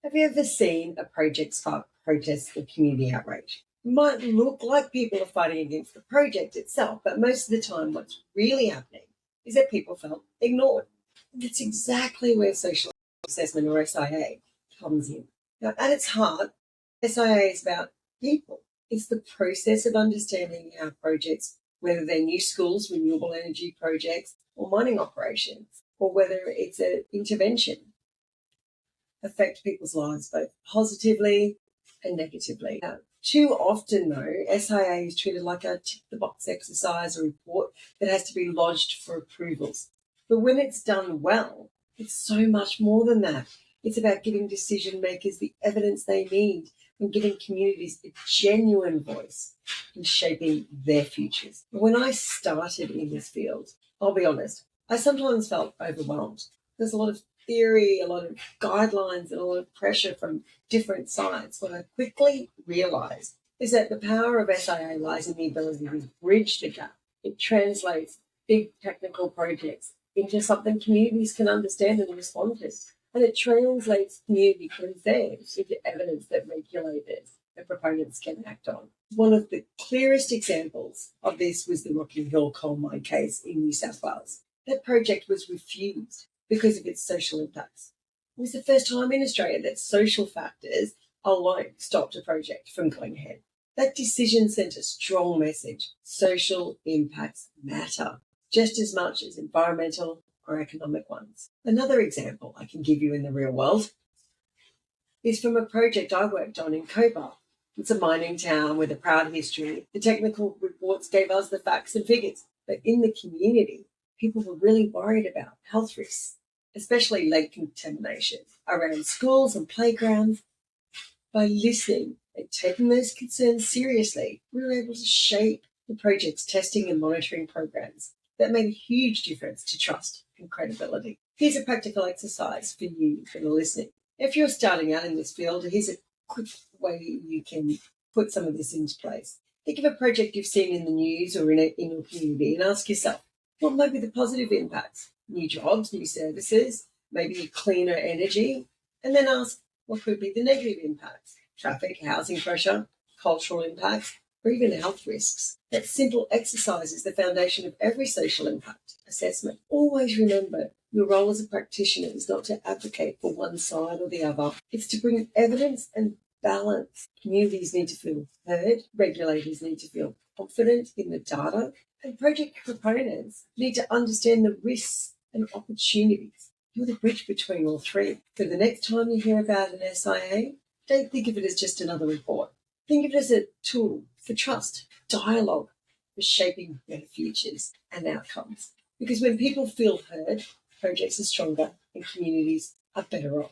Have you ever seen a project spark protests or community outrage? It might look like people are fighting against the project itself, but most of the time what's really happening is that people felt ignored. And that's exactly where social assessment, or SIA, comes in. Now, at its heart, SIA is about people. It's the process of understanding how projects, whether they're new schools, renewable energy projects, or mining operations, or whether it's an intervention, affect people's lives both positively and negatively. Too often, though, SIA is treated like a tick-the-box exercise or report that has to be lodged for approvals. But when it's done well, it's so much more than that. It's about giving decision makers the evidence they need and giving communities a genuine voice in shaping their futures. When I started in this field, I'll be honest, I sometimes felt overwhelmed. There's a lot of theory, a lot of guidelines, and a lot of pressure from different sides. What I quickly realised is that the power of SIA lies in the ability to bridge the gap. It translates big technical projects into something communities can understand and respond to. And it translates community concerns into evidence that regulators and proponents can act on. One of the clearest examples of this was the Rocky Hill coal mine case in New South Wales. That project was refused because of its social impacts. It was the first time in Australia that social factors alone stopped a project from going ahead. That decision sent a strong message. Social impacts matter just as much as environmental or economic ones. Another example I can give you in the real world is from a project I worked on in Cobar. It's a mining town with a proud history. The technical reports gave us the facts and figures, but in the community, people were really worried about health risks, especially lead contamination around schools and playgrounds. By listening and taking those concerns seriously, we were able to shape the project's testing and monitoring programs that made a huge difference to trust and credibility. Here's a practical exercise for you that are listening. If you're starting out in this field, here's a quick way you can put some of this into place. Think of a project you've seen in the news or in your community and ask yourself, what might be the positive impacts? New jobs, new services, maybe cleaner energy. And then ask, what could be the negative impacts? Traffic, housing pressure, cultural impacts, or even health risks. That simple exercise is the foundation of every social impact assessment. Always remember, your role as a practitioner is not to advocate for one side or the other. It's to bring evidence and balance. Communities need to feel heard, regulators need to feel confident in the data, and project proponents need to understand the risks and opportunities. You're the bridge between all three. So the next time you hear about an SIA, don't think of it as just another report. Think of it as a tool for trust, dialogue, for shaping better futures and outcomes. Because when people feel heard, projects are stronger and communities are better off.